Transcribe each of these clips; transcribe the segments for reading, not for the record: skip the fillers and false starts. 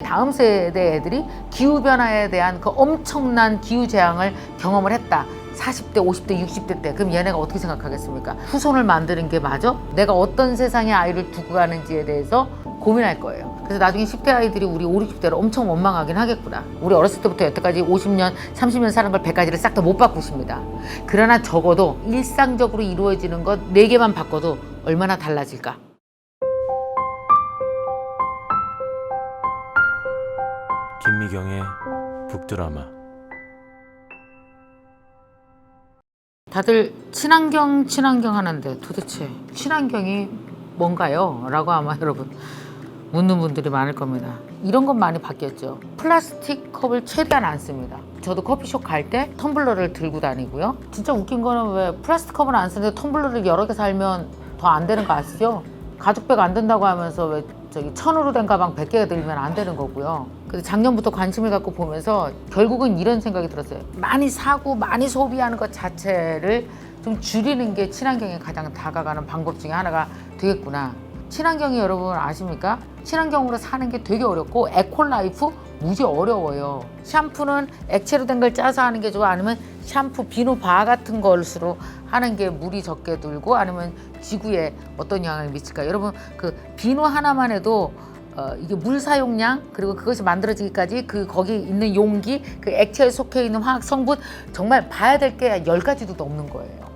다음 세대 애들이 기후변화에 대한 그 엄청난 기후재앙을 경험을 했다. 40대, 50대, 60대 때. 그럼 얘네가 어떻게 생각하겠습니까? 후손을 만드는 게 맞아? 내가 어떤 세상에 아이를 두고 가는지에 대해서 고민할 거예요. 그래서 나중에 10대 아이들이 우리 5, 60대를 엄청 원망하긴 하겠구나. 우리 어렸을 때부터 여태까지 50년, 30년 사는 걸 100가지를 싹 다 못 바꾸십니다. 그러나 적어도 일상적으로 이루어지는 것 4개만 바꿔도 얼마나 달라질까? 김미경의 북드라마. 다들 친환경 하는데 도대체 친환경이 뭔가요? 라고 아마 여러분 묻는 분들이 많을 겁니다. 이런 건 많이 바뀌었죠. 플라스틱 컵을 최대한 안 씁니다. 저도 커피숍 갈 때 텀블러를 들고 다니고요. 진짜 웃긴 거는 왜 플라스틱 컵을 안 쓰는데 텀블러를 여러 개 살면 더 안 되는 거 아시죠? 가죽백 안 된다고 하면서 왜 저기 천으로 된 가방 100개가 들면 안 되는 거고요. 그래서 작년부터 관심을 갖고 보면서 결국은 이런 생각이 들었어요. 많이 사고 많이 소비하는 것 자체를 좀 줄이는 게 친환경에 가장 다가가는 방법 중에 하나가 되겠구나. 친환경이 여러분 아십니까? 친환경으로 사는 게 되게 어렵고 에코라이프 무지 어려워요. 샴푸는 액체로 된 걸 짜서 하는 게 좋아? 아니면 샴푸 비누 바 같은 것으로 하는 게 물이 적게 들고 아니면 지구에 어떤 영향을 미칠까? 여러분 그 비누 하나만 해도 이게 물 사용량 그리고 그것이 만들어지기까지 그 거기 있는 용기 그 액체에 속해 있는 화학 성분 정말 봐야 될 게 10가지도 넘는 거예요.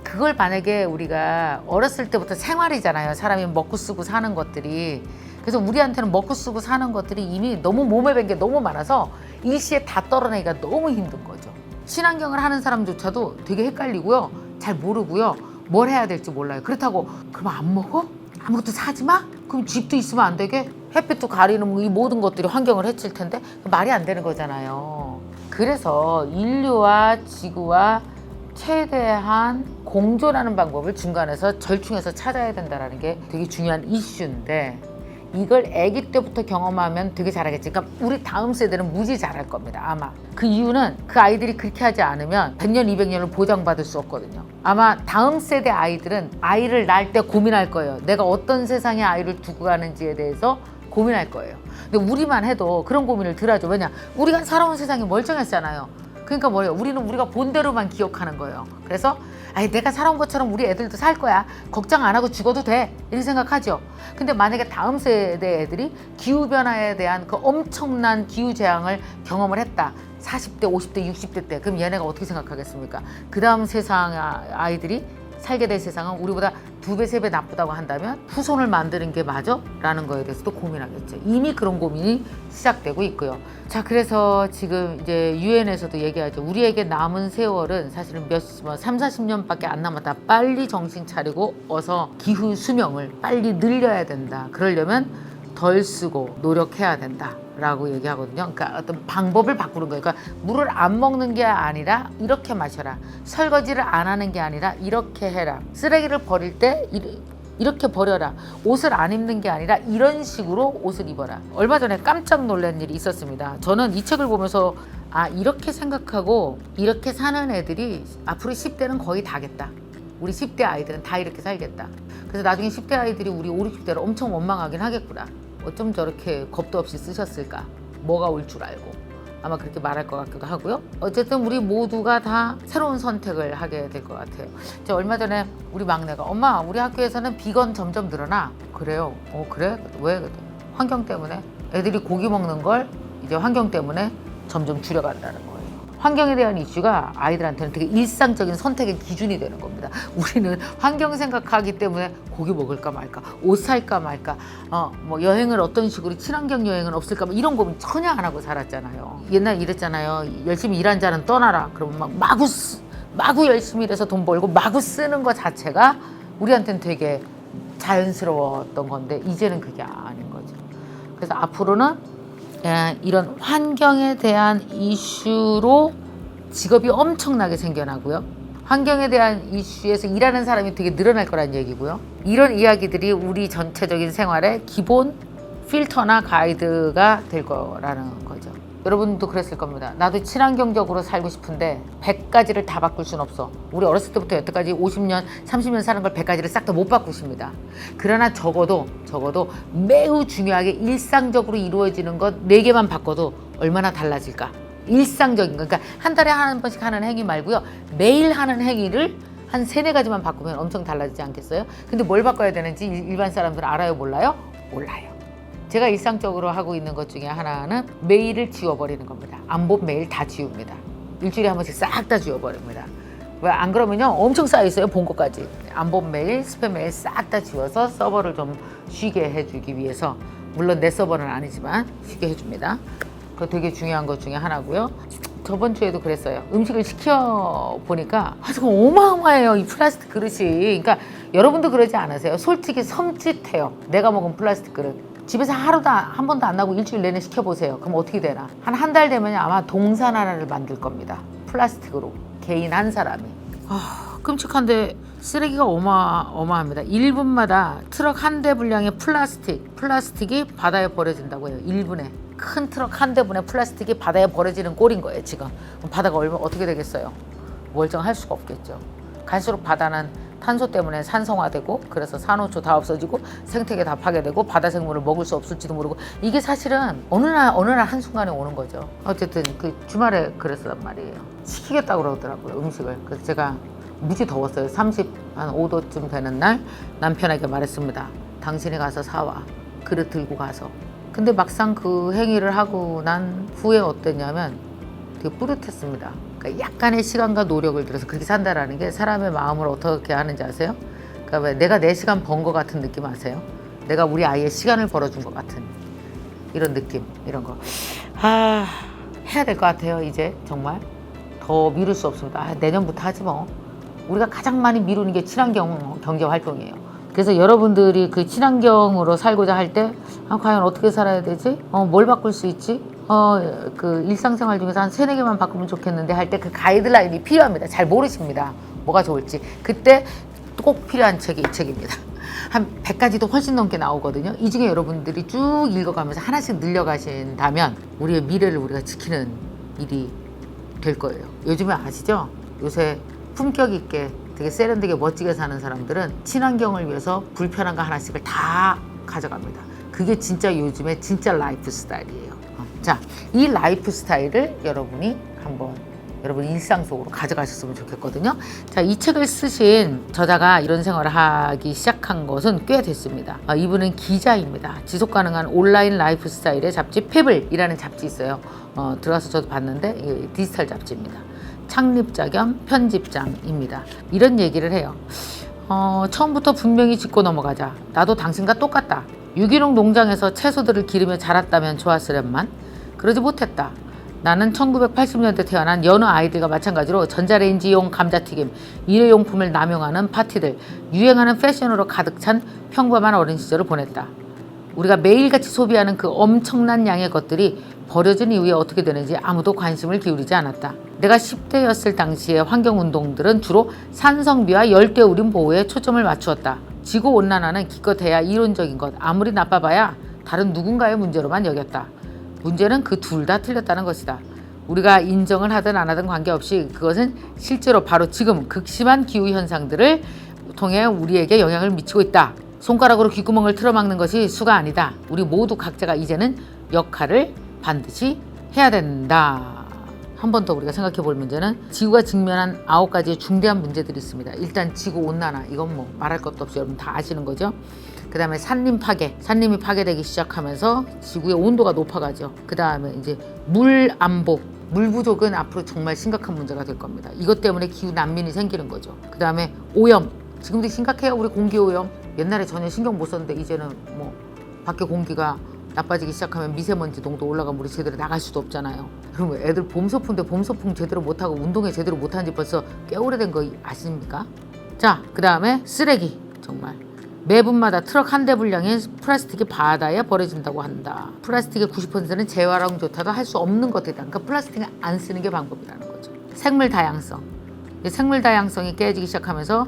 그걸 만약에 우리가 어렸을 때부터 생활이잖아요. 사람이 먹고 쓰고 사는 것들이. 그래서 우리한테는 먹고 쓰고 사는 것들이 이미 너무 몸에 밴 게 너무 많아서 일시에 다 떨어내기가 너무 힘든 거죠. 친환경을 하는 사람조차도 되게 헷갈리고요. 잘 모르고요. 뭘 해야 될지 몰라요. 그렇다고 그럼 안 먹어? 아무것도 사지 마? 그럼 집도 있으면 안 되게? 햇빛도 가리는 이 모든 것들이 환경을 해칠 텐데 말이 안 되는 거잖아요. 그래서 인류와 지구와 최대한 공존하는 방법을 중간에서 절충해서 찾아야 된다는 게 되게 중요한 이슈인데 이걸 아기 때부터 경험하면 되게 잘하겠지. 그러니까 우리 다음 세대는 무지 잘할 겁니다. 아마. 그 이유는 그 아이들이 그렇게 하지 않으면 100년, 200년을 보장받을 수 없거든요. 아마 다음 세대 아이들은 아이를 낳을 때 고민할 거예요. 내가 어떤 세상에 아이를 두고 가는지에 대해서 고민할 거예요. 근데 우리만 해도 그런 고민을 덜 하죠. 왜냐? 우리가 살아온 세상이 멀쩡했잖아요. 그러니까 뭐예요? 우리는 우리가 본대로만 기억하는 거예요. 그래서 아이 내가 살아온 것처럼 우리 애들도 살 거야. 걱정 안 하고 죽어도 돼. 이렇게 생각하죠. 근데 만약에 다음 세대 애들이 기후변화에 대한 그 엄청난 기후재앙을 경험을 했다. 40대, 50대, 60대 때. 그럼 얘네가 어떻게 생각하겠습니까? 그 다음 세상 아이들이 살게 될 세상은 우리보다 2배, 3배 나쁘다고 한다면 후손을 만드는 게 맞아? 라는 거에 대해서도 고민하겠죠. 이미 그런 고민이 시작되고 있고요. 자, 그래서 지금 이제 유엔에서도 얘기하죠. 우리에게 남은 세월은 사실은 3, 40년밖에 안 남았다. 빨리 정신 차리고 어서 기후 수명을 빨리 늘려야 된다. 그러려면 덜 쓰고 노력해야 된다. 라고 얘기하거든요. 그러니까 어떤 방법을 바꾸는 거예요. 그러니까 물을 안 먹는 게 아니라 이렇게 마셔라. 설거지를 안 하는 게 아니라 이렇게 해라. 쓰레기를 버릴 때 이렇게 버려라. 옷을 안 입는 게 아니라 이런 식으로 옷을 입어라. 얼마 전에 깜짝 놀란 일이 있었습니다. 저는 이 책을 보면서 이렇게 생각하고 이렇게 사는 애들이 앞으로 10대는 거의 다겠다. 우리 10대 아이들은 다 이렇게 살겠다. 그래서 나중에 10대 아이들이 우리 5, 60대를 엄청 원망하긴 하겠구나. 어쩜 저렇게 겁도 없이 쓰셨을까? 뭐가 올 줄 알고. 아마 그렇게 말할 것 같기도 하고요. 어쨌든 우리 모두가 다 새로운 선택을 하게 될 것 같아요. 저 얼마 전에 우리 막내가 엄마 우리 학교에서는 비건 점점 늘어나. 그래요. 그래? 왜? 환경 때문에. 애들이 고기 먹는 걸 이제 환경 때문에 점점 줄여간다는 거예요. 환경에 대한 이슈가 아이들한테는 되게 일상적인 선택의 기준이 되는 겁니다. 우리는 환경 생각하기 때문에 고기 먹을까 말까, 옷 살까 말까, 뭐 여행을 어떤 식으로 친환경 여행은 없을까, 이런 고민 전혀 안 하고 살았잖아요. 옛날 이랬잖아요. 열심히 일한 자는 떠나라. 그러면 마구 열심히 일해서 돈 벌고 마구 쓰는 것 자체가 우리한테는 되게 자연스러웠던 건데 이제는 그게 아닌 거죠. 그래서 앞으로는 이런 환경에 대한 이슈로 직업이 엄청나게 생겨나고요. 환경에 대한 이슈에서 일하는 사람이 되게 늘어날 거란 얘기고요. 이런 이야기들이 우리 전체적인 생활의 기본 필터나 가이드가 될 거라는 거죠. 여러분도 그랬을 겁니다. 나도 친환경적으로 살고 싶은데 100가지를 다 바꿀 순 없어. 우리 어렸을 때부터 여태까지 50년, 30년 사는 걸 100가지를 싹 다 못 바꾸십니다. 그러나 적어도 매우 중요하게 일상적으로 이루어지는 것 4개만 바꿔도 얼마나 달라질까? 일상적인 거. 그러니까 한 달에 한 번씩 하는 행위 말고요. 매일 하는 행위를 한 3-4가지만 바꾸면 엄청 달라지지 않겠어요? 근데 뭘 바꿔야 되는지 일반 사람들은 알아요? 몰라요? 몰라요. 제가 일상적으로 하고 있는 것 중에 하나는 메일을 지워버리는 겁니다. 안 본 메일 다 지웁니다. 일주일에 한 번씩 싹 다 지워버립니다. 왜 안 그러면요 엄청 쌓여있어요. 본 것까지. 안 본 메일, 스팸 메일 싹 다 지워서 서버를 좀 쉬게 해주기 위해서, 물론 내 서버는 아니지만 쉬게 해줍니다. 그거 되게 중요한 것 중에 하나고요. 저번 주에도 그랬어요. 음식을 시켜 보니까 정말 어마어마해요. 이 플라스틱 그릇이. 그러니까 여러분도 그러지 않으세요? 솔직히 섬찟해요. 내가 먹은 플라스틱 그릇. 집에서 하루도 한 번도 안 나고 일주일 내내 시켜보세요. 그럼 어떻게 되나? 한 달 되면 아마 동산 하나를 만들 겁니다. 플라스틱으로. 개인 한 사람이. 끔찍한데 쓰레기가 어마어마합니다. 1분마다 트럭 한 대 분량의 플라스틱이 바다에 버려진다고 해요. 1분에. 큰 트럭 한 대분의 플라스틱이 바다에 버려지는 꼴인 거예요, 지금. 그럼 바다가 어떻게 되겠어요? 멀쩡할 수가 없겠죠. 갈수록 바다는 탄소 때문에 산성화되고, 그래서 산호초 다 없어지고 생태계 다 파괴되고 바다 생물을 먹을 수 없을지도 모르고, 이게 사실은 어느 날 한순간에 오는 거죠. 어쨌든 그 주말에 그랬단 말이에요. 시키겠다고 그러더라고요, 음식을. 그래서 제가 무지 더웠어요. 35도쯤 되는 날 남편에게 말했습니다. 당신이 가서 사와. 그릇 들고 가서. 근데 막상 그 행위를 하고 난 후에 어땠냐면 되게 뿌듯했습니다. 그러니까 약간의 시간과 노력을 들여서 그렇게 산다라는 게 사람의 마음을 어떻게 하는지 아세요? 그러니까 내가 내 시간 번 것 같은 느낌 아세요? 내가 우리 아이의 시간을 벌어준 것 같은 이런 느낌, 이런 거. 해야 될 것 같아요. 이제 정말 더 미룰 수 없습니다. 내년부터 하지 뭐. 우리가 가장 많이 미루는 게 친환경 경제 활동이에요. 그래서 여러분들이 그 친환경으로 살고자 할 때 과연 어떻게 살아야 되지? 뭘 바꿀 수 있지? 그 일상생활 중에서 한 3-4개만 바꾸면 좋겠는데 할 때 그 가이드라인이 필요합니다. 잘 모르십니다. 뭐가 좋을지. 그때 꼭 필요한 책이 이 책입니다. 한 100가지도 훨씬 넘게 나오거든요. 이 중에 여러분들이 쭉 읽어가면서 하나씩 늘려가신다면 우리의 미래를 우리가 지키는 일이 될 거예요. 요즘에 아시죠? 요새 품격 있게 되게 세련되게 멋지게 사는 사람들은 친환경을 위해서 불편한 거 하나씩을 다 가져갑니다. 그게 진짜 요즘에 진짜 라이프 스타일이에요. 자, 이 라이프 스타일을 여러분이 한번 여러분 일상 속으로 가져가셨으면 좋겠거든요. 자, 이 책을 쓰신 저자가 이런 생활을 하기 시작한 것은 꽤 됐습니다. 이분은 기자입니다. 지속가능한 온라인 라이프 스타일의 잡지 페블이라는 잡지 있어요. 들어가서 저도 봤는데 이게 디지털 잡지입니다. 창립자 겸 편집장입니다. 이런 얘기를 해요. 처음부터 분명히 짚고 넘어가자. 나도 당신과 똑같다. 유기농 농장에서 채소들을 기르며 자랐다면 좋았으련만 그러지 못했다. 나는 1980년대 태어난 여느 아이들과 마찬가지로 전자레인지용 감자튀김, 일회용품을 남용하는 파티들, 유행하는 패션으로 가득 찬 평범한 어린 시절을 보냈다. 우리가 매일같이 소비하는 그 엄청난 양의 것들이 버려진 이후에 어떻게 되는지 아무도 관심을 기울이지 않았다. 내가 10대였을 당시의 환경운동들은 주로 산성비와 열대우림 보호에 초점을 맞추었다. 지구온난화는 기껏해야 이론적인 것, 아무리 나빠봐야 다른 누군가의 문제로만 여겼다. 문제는 그 둘 다 틀렸다는 것이다. 우리가 인정을 하든 안 하든 관계없이 그것은 실제로 바로 지금 극심한 기후현상들을 통해 우리에게 영향을 미치고 있다. 손가락으로 귓구멍을 틀어막는 것이 수가 아니다. 우리 모두 각자가 이제는 역할을 반드시 해야 된다. 한 번 더 우리가 생각해 볼 문제는 지구가 직면한 9가지의 중대한 문제들이 있습니다. 일단 지구온난화, 이건 뭐 말할 것도 없이 여러분 다 아시는 거죠. 그 다음에 산림 파괴, 산림이 파괴되기 시작하면서 지구의 온도가 높아가죠. 그 다음에 이제 물 안보, 물 부족은 앞으로 정말 심각한 문제가 될 겁니다. 이것 때문에 기후 난민이 생기는 거죠. 그 다음에 오염, 지금도 심각해요. 우리 공기 오염. 옛날에 전혀 신경 못 썼는데 이제는 뭐 밖에 공기가 나빠지기 시작하면 미세먼지 농도 올라가면 우리 제대로 나갈 수도 없잖아요. 그러면 애들 봄 소풍인데 봄 소풍 제대로 못하고 운동회 제대로 못한 지 벌써 꽤 오래된 거 아십니까? 자, 그 다음에 쓰레기. 정말 매분마다 트럭 한 대 분량의 플라스틱이 바다에 버려진다고 한다. 플라스틱의 90%는 재활용조차도 할 수 없는 것들이다. 그러니까 플라스틱을 안 쓰는 게 방법이라는 거죠. 생물 다양성. 생물 다양성이 깨지기 시작하면서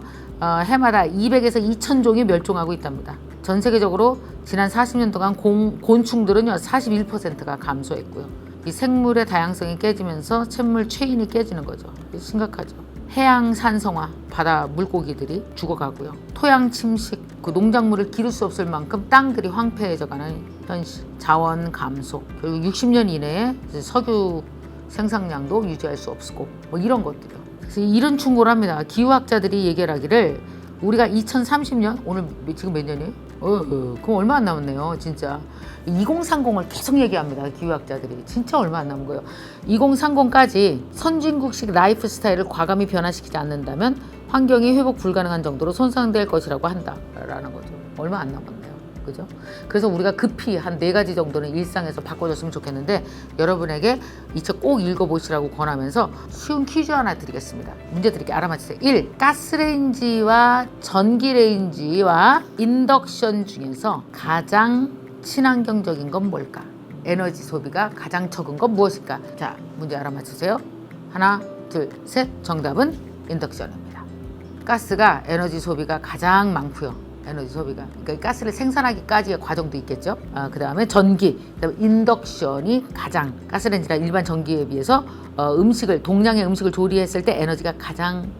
해마다 200에서 2,000종이 멸종하고 있답니다. 전 세계적으로 지난 40년 동안 곤충들은요 41%가 감소했고요. 이 생물의 다양성이 깨지면서 샘물 체인이 깨지는 거죠. 심각하죠. 해양 산성화, 바다 물고기들이 죽어가고요. 토양 침식, 그 농작물을 기를 수 없을 만큼 땅들이 황폐해져가는 현실. 자원 감소, 결국 60년 이내에 석유 생산량도 유지할 수 없고 뭐 이런 것들이요. 그래서 이런 충고를 합니다. 기후학자들이 얘기를 하기를 우리가 2030년, 오늘 지금 몇 년이에요? 그럼 얼마 안 남았네요. 진짜 2030을 계속 얘기합니다. 기후학자들이. 진짜 얼마 안 남은 거예요. 2030까지 선진국식 라이프 스타일을 과감히 변화시키지 않는다면 환경이 회복 불가능한 정도로 손상될 것이라고 한다라는 거죠. 얼마 안 남았네요. 그죠? 그래서 우리가 급히 한 4가지 정도는 일상에서 바꿔줬으면 좋겠는데 여러분에게 이 책 꼭 읽어보시라고 권하면서 쉬운 퀴즈 하나 드리겠습니다. 문제 드릴게요. 알아맞히세요. 1. 가스레인지와 전기레인지와 인덕션 중에서 가장 친환경적인 건 뭘까? 에너지 소비가 가장 적은 건 무엇일까? 자, 문제 알아맞히세요. 하나, 둘, 셋. 정답은 인덕션입니다. 가스가 에너지 소비가 가장 많고요. 에너지 소비가. 그러니까 가스를 생산하기까지의 과정도 있겠죠. 그 다음에 전기, 그다음에 인덕션이 가장 가스레인지나 일반 전기에 비해서 동량의 음식을 조리했을 때 에너지가 가장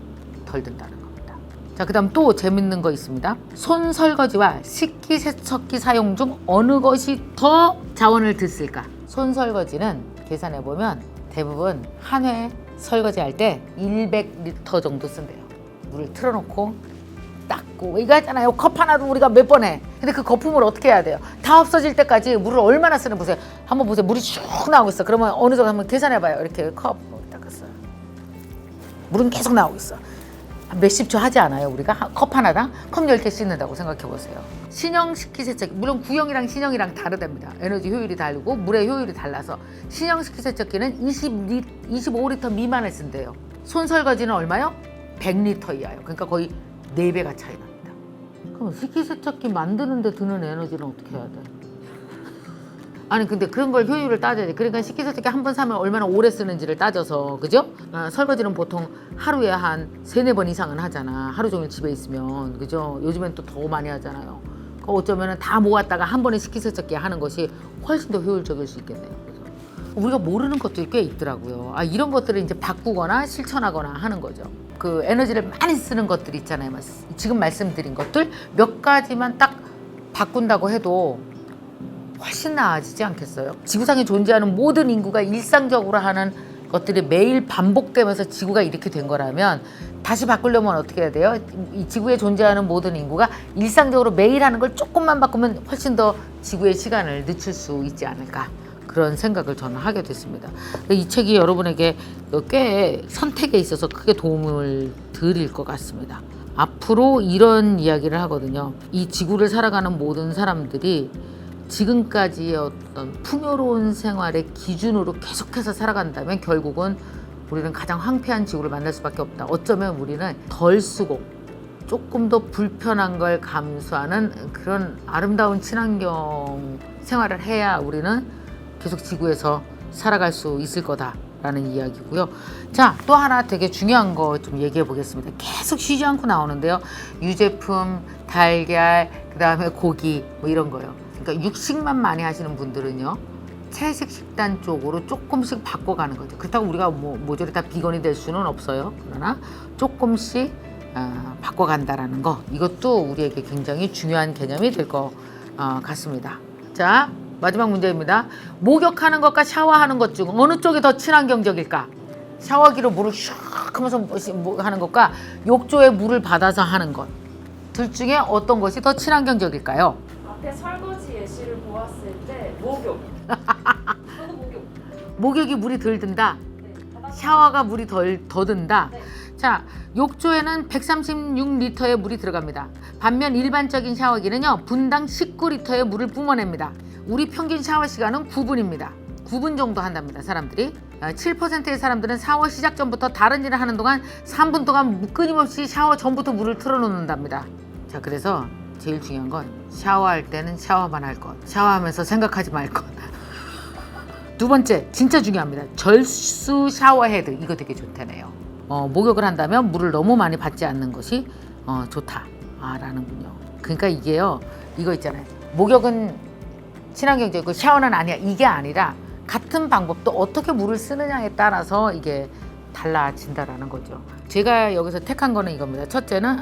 덜 든다는 겁니다. 자, 그다음 또 재밌는 거 있습니다. 손 설거지와 식기세척기 사용 중 어느 것이 더 자원을 들 쓸까? 손 설거지는 계산해 보면 대부분 한 회 설거지할 때 100리터 정도 쓴대요. 물을 틀어놓고 닦고 이거 하잖아요. 컵 하나도 우리가 몇 번 해. 근데 그 거품을 어떻게 해야 돼요? 다 없어질 때까지 물을 얼마나 쓰는 보세요. 한번 보세요. 물이 쭉 나오고 있어. 그러면 어느 정도 한번 계산해봐요. 이렇게 컵 닦았어요. 물은 계속 나오고 있어. 한 몇십 초 하지 않아요? 우리가 컵 하나당 컵 10개 씻는다고 생각해보세요. 신형 식기세척기, 물론 구형이랑 신형이랑 다르답니다. 에너지 효율이 다르고 물의 효율이 달라서 신형 식기세척기는 25리터 미만을 쓴대요. 손 설거지는 얼마요? 100리터 이하요. 그러니까 거의 4배가 차이 납니다. 그럼 식기세척기 만드는데 드는 에너지는 어떻게 해야 돼? 아니 근데 그런 걸 효율을 따져야 돼. 그러니까 식기세척기 한 번 사면 얼마나 오래 쓰는지를 따져서, 그죠? 설거지는 보통 하루에 한 3-4번 이상은 하잖아. 하루 종일 집에 있으면, 그죠? 요즘엔 또 더 많이 하잖아요. 어쩌면 다 모았다가 한 번에 식기세척기 하는 것이 훨씬 더 효율적일 수 있겠네요. 그죠? 우리가 모르는 것들이 꽤 있더라고요. 이런 것들을 이제 바꾸거나 실천하거나 하는 거죠. 그 에너지를 많이 쓰는 것들 있잖아요. 지금 말씀드린 것들 몇 가지만 딱 바꾼다고 해도 훨씬 나아지지 않겠어요? 지구상에 존재하는 모든 인구가 일상적으로 하는 것들이 매일 반복되면서 지구가 이렇게 된 거라면 다시 바꾸려면 어떻게 해야 돼요? 이 지구에 존재하는 모든 인구가 일상적으로 매일 하는 걸 조금만 바꾸면 훨씬 더 지구의 시간을 늦출 수 있지 않을까, 그런 생각을 저는 하게 됐습니다. 이 책이 여러분에게 꽤 선택에 있어서 크게 도움을 드릴 것 같습니다. 앞으로 이런 이야기를 하거든요. 이 지구를 살아가는 모든 사람들이 지금까지의 어떤 풍요로운 생활의 기준으로 계속해서 살아간다면 결국은 우리는 가장 황폐한 지구를 만날 수밖에 없다. 어쩌면 우리는 덜 쓰고 조금 더 불편한 걸 감수하는 그런 아름다운 친환경 생활을 해야 우리는 계속 지구에서 살아갈 수 있을 거다라는 이야기고요. 자, 또 하나 되게 중요한 거 좀 얘기해 보겠습니다. 계속 쉬지 않고 나오는데요. 유제품, 달걀, 그 다음에 고기 뭐 이런 거요. 그러니까 육식만 많이 하시는 분들은요, 채식 식단 쪽으로 조금씩 바꿔가는 거죠. 그렇다고 우리가 모조리 다 비건이 될 수는 없어요. 그러나 조금씩 바꿔간다라는 거, 이것도 우리에게 굉장히 중요한 개념이 될 것 같습니다. 자, 마지막 문제입니다. 목욕하는 것과 샤워하는 것 중 어느 쪽이 더 친환경적일까? 샤워기로 물을 슉 하면서 하는 것과 욕조에 물을 받아서 하는 것, 둘 중에 어떤 것이 더 친환경적일까요? 앞에 설거지 예시를 보았을 때 목욕. 저도 목욕. 목욕이 물이 덜 든다. 네, 샤워가 물이 더 든다. 네. 자, 욕조에는 136리터의 물이 들어갑니다. 반면 일반적인 샤워기는요, 분당 19리터의 물을 뿜어냅니다. 우리 평균 샤워 시간은 9분입니다. 9분 정도 한답니다, 사람들이. 7%의 사람들은 샤워 시작 전부터 다른 일을 하는 동안 3분 동안 끊임없이 샤워 전부터 물을 틀어놓는답니다. 자, 그래서 제일 중요한 건 샤워할 때는 샤워만 할 것, 샤워하면서 생각하지 말 것. 두 번째, 진짜 중요합니다. 절수 샤워 헤드, 이거 되게 좋다네요. 목욕을 한다면 물을 너무 많이 받지 않는 것이 좋다라는군요. 그러니까 이게요, 이거 있잖아요. 목욕은 친환경적이고 샤워는 아니야, 이게 아니라 같은 방법도 어떻게 물을 쓰느냐에 따라서 이게 달라진다라는 거죠. 제가 여기서 택한 거는 이겁니다. 첫째는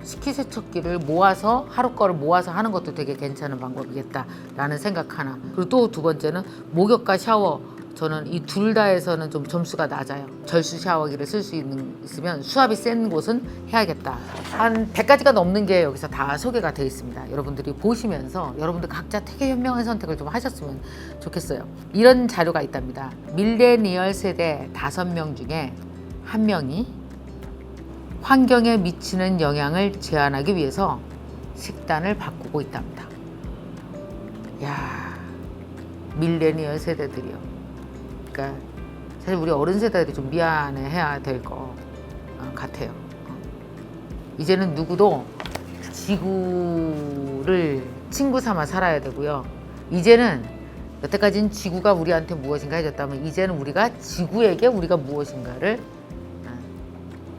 식기세척기를 모아서 하루 거를 모아서 하는 것도 되게 괜찮은 방법이겠다라는 생각 하나. 그리고 또 두 번째는 목욕과 샤워. 저는 이 둘 다에서는 좀 점수가 낮아요. 절수 샤워기를 쓸 수 있으면 수압이 센 곳은 해야겠다. 한 100가지가 넘는 게 여기서 다 소개가 되어 있습니다. 여러분들이 보시면서 여러분들 각자 되게 현명한 선택을 좀 하셨으면 좋겠어요. 이런 자료가 있답니다. 밀레니얼 세대 5명 중에 1명이 환경에 미치는 영향을 제한하기 위해서 식단을 바꾸고 있답니다. 야, 밀레니얼 세대들이요. 그러니까 사실 우리 어른 세대들이 좀 미안해해야 될 것 같아요. 이제는 누구도 지구를 친구 삼아 살아야 되고요. 이제는 여태까지는 지구가 우리한테 무엇인가 해줬다면 이제는 우리가 지구에게 우리가 무엇인가를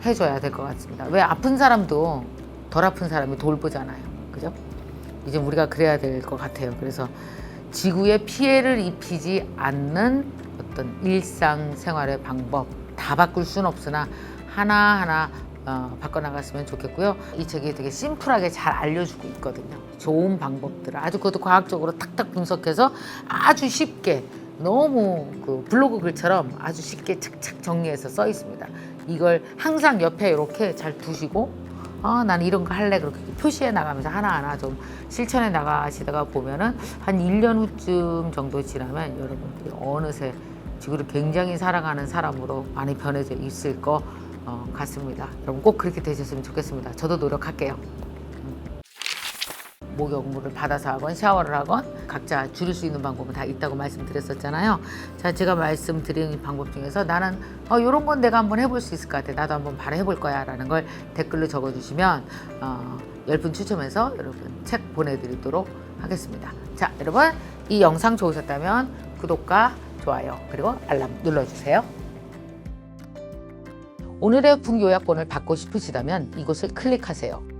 해줘야 될 것 같습니다. 왜 아픈 사람도 덜 아픈 사람이 돌보잖아요. 그죠? 이제 우리가 그래야 될 것 같아요. 그래서 지구에 피해를 입히지 않는 어떤 일상생활의 방법 다 바꿀 수는 없으나 하나하나 바꿔나갔으면 좋겠고요. 이 책이 되게 심플하게 잘 알려주고 있거든요. 좋은 방법들을 아주 그것도 과학적으로 탁탁 분석해서 아주 쉽게 너무 그 블로그 글처럼 아주 쉽게 착착 정리해서 써 있습니다. 이걸 항상 옆에 이렇게 잘 두시고 난 이런 거 할래 그렇게 표시해 나가면서 하나하나 좀 실천해 나가시다가 보면은 한 1년 후쯤 정도 지나면 여러분들이 어느새 지구를 굉장히 사랑하는 사람으로 많이 변해져 있을 것 같습니다. 여러분 꼭 그렇게 되셨으면 좋겠습니다. 저도 노력할게요. 목욕물을 받아서 하건 샤워를 하건 각자 줄일 수 있는 방법은 다 있다고 말씀드렸었잖아요. 자, 제가 말씀드린 방법 중에서 나는 이런 건 내가 한번 해볼 수 있을 것 같아. 나도 한번 바로 해볼 거야 라는 걸 댓글로 적어주시면 10분 추첨해서 여러분 책 보내드리도록 하겠습니다. 자, 여러분 이 영상 좋으셨다면 구독과 좋아요 그리고 알람 눌러주세요. 오늘의 북요약본을 받고 싶으시다면 이곳을 클릭하세요.